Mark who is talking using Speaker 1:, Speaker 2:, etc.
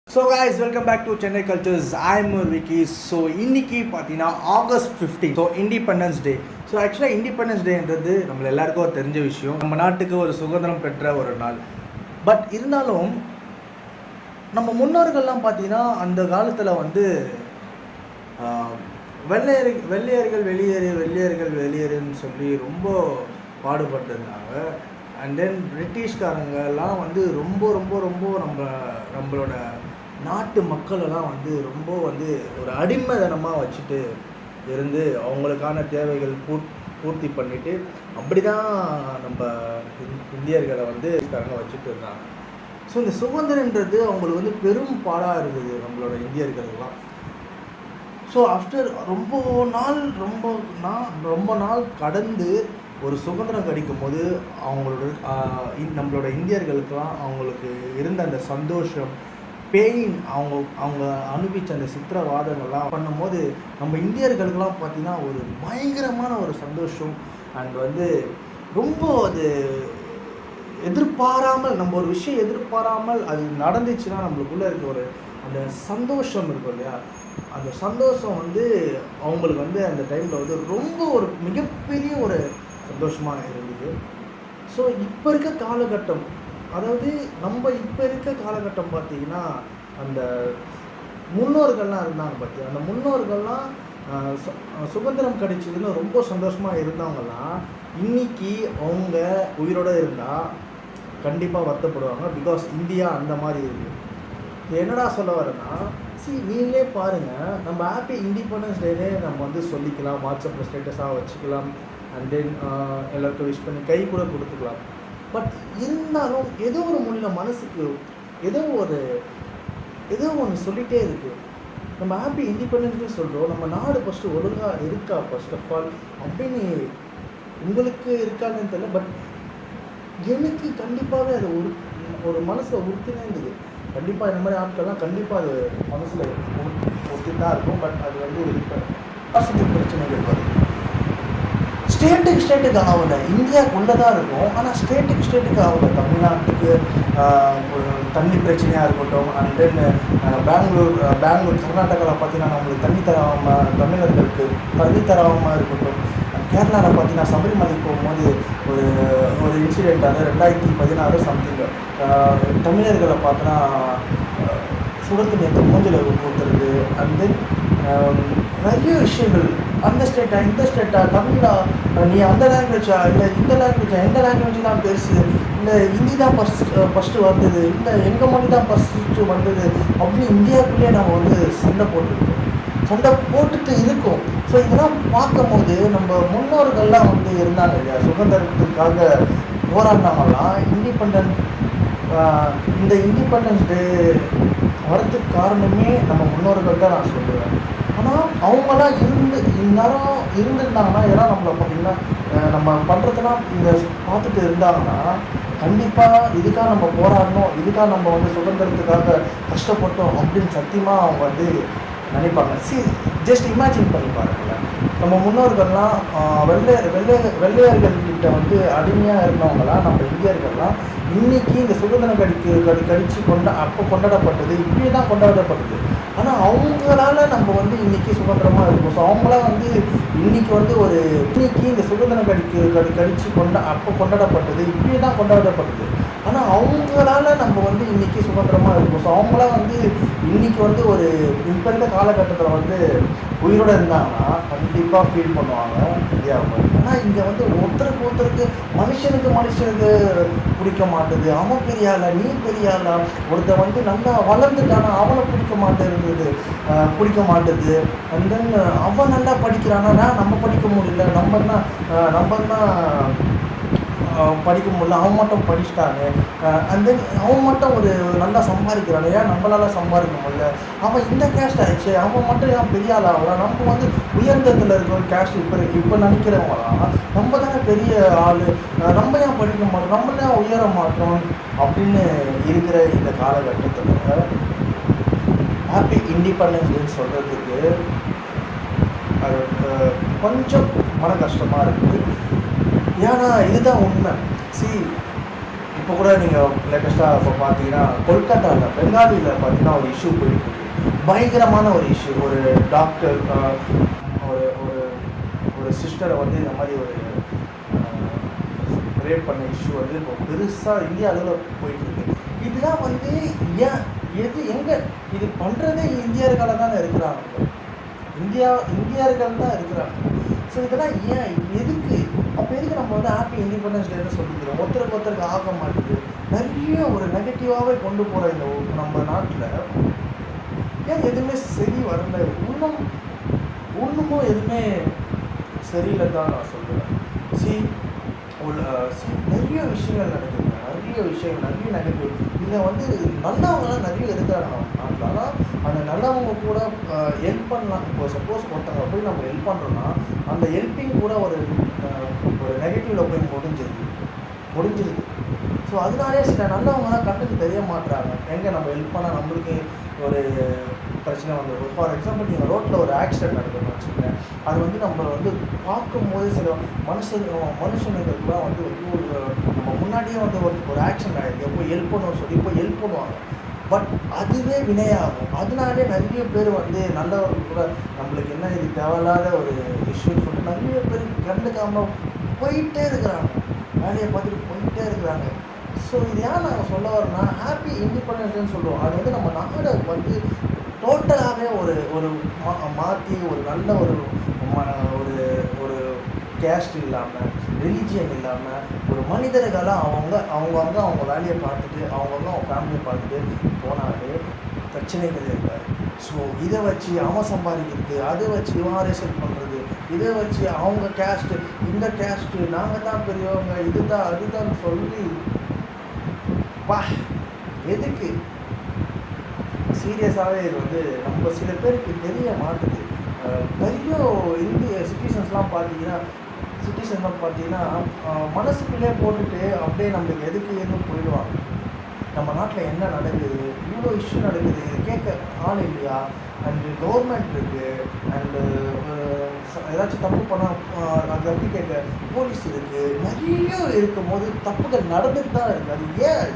Speaker 1: So guys, welcome back to Chennai cultures. I'm Vicky. So இன்னைக்கு பார்த்தீங்கன்னா August 15, so independence day. So ஆக்சுவலாக independence டேன்றது நம்ம எல்லாருக்கும் தெரிஞ்ச விஷயம். நம்ம நாட்டுக்கு ஒரு சுதந்திரம் பெற்ற ஒரு நாள். பட் இருந்தாலும் நம்ம முன்னோர்கள்லாம் பார்த்தீங்கன்னா அந்த காலத்தில் வந்து வெள்ளையர்கள் வெளியேறுன்னு சொல்லி ரொம்ப பாடுபட்டிருந்தாங்க. அண்ட் தென் பிரிட்டிஷ்காரங்கெல்லாம் வந்து ரொம்ப ரொம்ப ரொம்ப நம்மளோட நாட்டு மக்களெல்லாம் வந்து ரொம்ப வந்து ஒரு அடிமைதனமாக வச்சுட்டு இருந்து அவங்களுக்கான தேவைகள் பூர்த்தி பண்ணிவிட்டு அப்படி தான் நம்ம இந்தியர்களை வந்து வச்சுட்டு இருந்தாங்க. ஸோ இந்த சுதந்திரன்றது அவங்களுக்கு வந்து பெரும் பாடாக இருந்தது நம்மளோட இந்தியர்களுக்கெல்லாம். ஸோ ஆஃப்டர் ரொம்ப நாள் கடந்து ஒரு சுதந்திரம் கிடைக்கும் போது நம்மளோட இந்தியர்களுக்கெல்லாம் அவங்களுக்கு இருந்த அந்த சந்தோஷம், பெயின், அவங்க அனுபவித்த அந்த சித்திரவாதங்கள்லாம் பண்ணும்போது நம்ம இந்தியர்களுக்கெல்லாம் பார்த்திங்கன்னா ஒரு பயங்கரமான ஒரு சந்தோஷம். அண்ட் வந்து ரொம்ப அது எதிர்பாராமல், நம்ம ஒரு விஷயம் எதிர்பாராமல் அது நடந்துச்சுன்னா நம்மளுக்குள்ளே இருக்க ஒரு அந்த சந்தோஷம் இருக்கும் இல்லையா, அந்த சந்தோஷம் வந்து அவங்களுக்கு வந்து அந்த டைமில் வந்து ரொம்ப ஒரு மிகப்பெரிய ஒரு சந்தோஷமாக இருந்தது. ஸோ இப்போ இருக்க காலகட்டம், அதாவது நம்ம இப்போ இருக்க காலகட்டம் பார்த்திங்கன்னா அந்த முன்னோர்கள்லாம் இருந்தாங்க பார்த்தியா, அந்த முன்னோர்கள்லாம் சுதந்திரம் கிடைச்சதுன்னு ரொம்ப சந்தோஷமாக இருந்தவங்கலாம் இன்றைக்கி அவங்க உயிரோடு இருந்தால் கண்டிப்பாக வருத்தப்படுவாங்க. பிகாஸ் இந்தியா அந்த மாதிரி இருக்குது. என்னடா சொல்ல வரேன்னா, நீங்களே பாருங்கள், நம்ம ஹாப்பி இண்டிபெண்டன்ஸ் டேனே நம்ம வந்து சொல்லிக்கலாம், வாட்ஸ்அப்பில் ஸ்டேட்டஸாக வச்சுக்கலாம், அண்ட் தென் எல்லாருக்கும் விஷ் பண்ணி கை கூட கொடுத்துக்கலாம். பட் இருந்தாலும் ஏதோ ஒரு மொழியில் மனசுக்கு ஏதோ ஒன்று சொல்லிகிட்டே இருக்குது. நம்ம ஹாப்பி இண்டிபெண்டன்ஸ்னு சொல்கிறோம், நம்ம நாடு ஃபஸ்ட்டு ஒழுங்காக இருக்கா ஃபர்ஸ்ட் ஆஃப் ஆல் அப்படின்னு உங்களுக்கு இருக்காதுன்னு தெரியல. பட் எனக்கு கண்டிப்பாகவே அது ஒரு மனசில் உறுத்தினே இருந்தது. கண்டிப்பாக இந்த மாதிரி ஆட்கள்லாம் கண்டிப்பாக அது மனசில் ஒருத்தி தான் இருக்கும். பட் அது வந்து பாசிட்டிவ் பிரச்சனைகள் வரும். ஸ்டேட்டுக்கு ஆகலை, இந்தியாவுக்குள்ளே தான் இருக்கும். ஆனால் ஸ்டேட்டுக்கு ஆகலை. தமிழ்நாட்டுக்கு தண்ணி பிரச்சனையாக இருக்கட்டும், அண்ட் தென் பெங்களூர் கர்நாடகாவில் பார்த்தீங்கன்னா நம்மளுக்கு தண்ணி தராமல், தமிழர்களுக்கு தண்ணி தராமல் இருக்கட்டும். கேரளாவில் பார்த்தீங்கன்னா சபரிமலைக்கு போகும்போது ஒரு இன்சிடெண்ட், அது 2016 சம்திங், தமிழர்களை பார்த்தோன்னா சுடத்து நேற்று மூஞ்சில் ஊற்றுறது. அண்ட் தென் நிறைய விஷயங்கள், அந்த ஸ்டேட்டா இந்த ஸ்டேட்டா, தமிழா, நீ அந்த லாங்குவேஜா இல்லை இந்த லாங்குவேஜா, எந்த லாங்குவேஜ் தான் பெருசு, இல்லை ஹிந்தி தான் ஃபஸ்ட்டு வந்தது, இல்லை எங்கள் மொழி தான் ஃபஸ்ட்டு வந்தது அப்படின்னு இந்தியாவுக்குள்ளேயே நம்ம வந்து சண்டை போட்டுட்டு இருக்கோம். ஸோ இதெல்லாம் பார்க்கும்போது நம்ம முன்னோர்கள்லாம் வந்து இருந்தாங்க இல்லையா, சுதந்திரத்துக்காக போராடினவங்கலாம் இந்த இண்டிபெண்டன்ஸ் டே வரதுக்கு காரணமே நம்ம முன்னோர்கள் தான் நான் சொல்லுவேன். ஆனால் அவங்களாம் இந்நேரம் இருந்திருந்தாங்கன்னா, இதெல்லாம் நம்மளை பார்த்திங்கன்னா நம்ம பண்ணுறதுலாம் இந்த பார்த்துட்டு இருந்தாங்கன்னா கண்டிப்பாக இதுக்காக நம்ம போராடணும், இதுக்காக நம்ம வந்து சுதந்திரத்துக்காக கஷ்டப்பட்டோம் அப்படின்னு சத்தியமாக அவங்க வந்து நினைப்பாங்க. ஜஸ்ட் இமேஜின் பண்ணி பாருங்களேன், நம்ம முன்னோர்கள்லாம் வெள்ளையர்கள்கிட்ட வந்து அடிமையாக இருந்தவங்களாம் நம்ம இந்தியர்கள்லாம் இன்றைக்கி இந்த சுதந்திரம் கழித்து கொண்டாடப்பட்டது, இப்படியே தான் கொண்டாடப்பட்டது. ஆனால் அவங்களால நம்ம வந்து இன்றைக்கி சுதந்திரமாக இருக்கும். ஸோ அவங்களாம் வந்து இன்றைக்கி வந்து இன்னைக்கு இந்த சுதந்திரம் கழித்து கொண்டாடப்பட்டது, இப்படியே தான் கொண்டாடப்பட்டது. ஆனால் அவங்களால நம்ம வந்து இன்றைக்கி சுதந்திரமாக இருக்கும். ஸோ அவங்களாம் வந்து இன்றைக்கி வந்து இப்போ இருக்க காலகட்டத்தில் வந்து உயிரோடு இருந்தாங்கன்னா கண்டிப்பாக ஃபீல் பண்ணுவாங்க இந்தியாவுக்கு. ஆனால் இங்கே வந்து ஒருத்தருக்கு மனுஷனுக்கு பிடிக்க மாட்டுது. அவன் பெரிய ஆளா, நீ பெரிய ஆளா, ஒருத்தர் வந்து நல்லா வளர்ந்துட்டானா அவனை பிடிக்க மாட்டுது. அண்ட் தென் அவன் நல்லா படிக்கிறானா, நம்ம படிக்க முடியல, நம்ம தான் படிக்க முடியல, அவன் மட்டும் படிச்சிட்டாங்க. அண்ட் தென் அவன் மட்டும் ஒரு நல்லா சம்பாதிக்கிறான், ஏன் நம்மளால் சம்பாதிக்க முடியல, அவன் இந்த கேஸ்ட் ஆயிடுச்சு, அவன் மட்டும் ஏன் பெரிய ஆள் ஆகலாம், நம்ம வந்து உயர்ந்தத்தில் இருக்கிற ஒரு கேஸ்ட் இப்போ நினைக்கிறவங்களாம் நம்ம தானே பெரிய ஆள், நம்ம ஏன் படிக்க மாட்டோம், நம்ம ஏன் உயர மாட்டோம் அப்படின்னு இருக்கிற இந்த காலகட்டத்தில் ஹாப்பி இண்டிபெண்டன்ஸ் டேன்னு சொல்கிறதுக்கு அது கொஞ்சம் மன கஷ்டமாக இருக்குது. ஏன்னா இதுதான் உண்மை. இப்போ இப்போ கூட நீங்கள் லேட்டஸ்ட்டாக இப்போ பார்த்தீங்கன்னா கொல்கத்தாவில் பெங்காலியில் பார்த்தீங்கன்னா ஒரு இஷ்யூ போயிட்டு பயங்கரமான ஒரு இஷ்யூ. ஒரு டாக்டர் ஒரு ஒரு ஒரு சிஸ்டரை வந்து இந்த மாதிரி ஒரு ரேப் பண்ண இஷ்யூ வந்து இப்போ பெருசாக இந்தியா அளவில் போயிட்டுருக்கு. இதெல்லாம் வந்து ஏன் எங்கே இது பண்ணுறதே இந்தியர்களாக தானே இருக்கிறாங்க, இந்தியர்கள் தான் இருக்கிறாங்க. ஸோ இதெல்லாம் ஏன் எதுக்கு அப்போ எதுக்கு நம்ம வந்து ஹாப்பி இண்டிபெண்டன்ஸ் டேன்னு சொல்லிக்கிறோம்? ஒருத்தருக்கு ஆக மாட்டேங்குது. நிறைய ஒரு நெகட்டிவாகவே கொண்டு போகிற இந்த நம்ம நாட்டில் ஏன் எதுவுமே சரி வரல? ஒன்றுமும் எதுவுமே சரியில்லைன்னு தான் நான் சொல்லுவேன். நிறைய விஷயங்கள் நடக்குது, நிறைய நெகட்டிவ். இதில் வந்து நல்லவங்களாம் நிறைய இருக்கிறாங்க நம்ம நாட்டில். ஆனால் அந்த நல்லவங்க கூட ஹெல்ப் பண்ணலாம். இப்போ சப்போஸ் ஒருத்தவங்க போய் நம்ம ஹெல்ப் பண்ணுறோன்னா அந்த ஹெல்ப்பிங் கூட ஒரு நெகட்டிவில் போய் முடிஞ்சிருது. ஸோ அதனாலே சில நல்லவங்களாம் கண்ணுக்கு தெரிய மாட்டுறாங்க. எங்கே நம்ம ஹெல்ப் பண்ணால் நம்மளுக்கு ஒரு பிரச்சனை வந்துடும். ஃபார் எக்ஸாம்பிள் நீங்கள் ரோட்டில் ஒரு ஆக்சிடென்ட் நடக்குதுன்னு வச்சுக்கோங்க. அது வந்து நம்ம வந்து பார்க்கும்போது சில மனுஷனுங்களுக்குலாம் வந்து நம்ம முன்னாடியே வந்து ஒரு ஆக்சிடென்ட் ஆகிருக்கு, போய் ஹெல்ப் பண்ணுவோம் சொல்லி போய் ஹெல்ப் பண்ணுவாங்க. பட் அதுவே வினையாகும். அதனாலே நிறைய பேர் வந்து நல்லவர்கள் கூட நம்மளுக்கு என்ன இது தேவையில்லாத ஒரு இஷ்யூன்னு சொல்லிட்டு நிறைய பேர் கண்டுக்காமல் போயிட்டே இருக்கிறாங்க, வேலையை பார்த்துட்டு போயிட்டே இருக்கிறாங்க. ஸோ இது ஏன் நாங்கள் சொல்ல வரோம்னா ஹாப்பி இண்டிபெண்டன்ஸ்ன்னு சொல்லுவோம். அது வந்து நம்ம நாடை வந்து டோட்டலாகவே ஒரு மாற்றி ஒரு நல்ல ஒரு ஒரு கேஸ்ட் இல்லாமல், ரிலீஜியன் இல்லாமல், ஒரு மனிதர்களாக அவங்க வேலையை பார்த்துட்டு அவங்க ஃபேமிலியை பார்த்துட்டு போனாலே பிரச்சனைகள் இருக்காது. ஸோ இதை வச்சு அவன் சம்பாதிக்கிறது, அதை வச்சு இவன் அரேசல் பண்ணுறது, இதை வச்சு அவங்க கேஸ்ட்டு இந்த கேஸ்ட்டு நாங்கள் தான் பெரியவங்க இதுதான் அதுதான் சொல்லி எதுக்கு சீரியஸாகவே இது வந்து நம்ம சில பேருக்கு தெரிய மாட்டுது. நிறைய இந்திய சிட்டிசன்ஸ்லாம் பார்த்தீங்கன்னா மனசுக்குள்ளே போட்டுட்டு அப்படியே நம்மளுக்கு எதுக்கு எதுவும் போயிடுவாங்க. நம்ம நாட்டில் என்ன நடக்குது, இவ்வளோ இஷ்யூ நடக்குது, இது கேட்க ஆள் இல்லையா? அண்டு கவர்மெண்ட் இருக்குது, அண்டு ஏதாச்சும் தப்பு பண்ணால் அதை எப்படி கேட்க போலீஸ் இருக்குது, நிறைய இருக்கும்போது தப்புகள் நடந்துட்டு தான் இருக்குது. அது ஏன்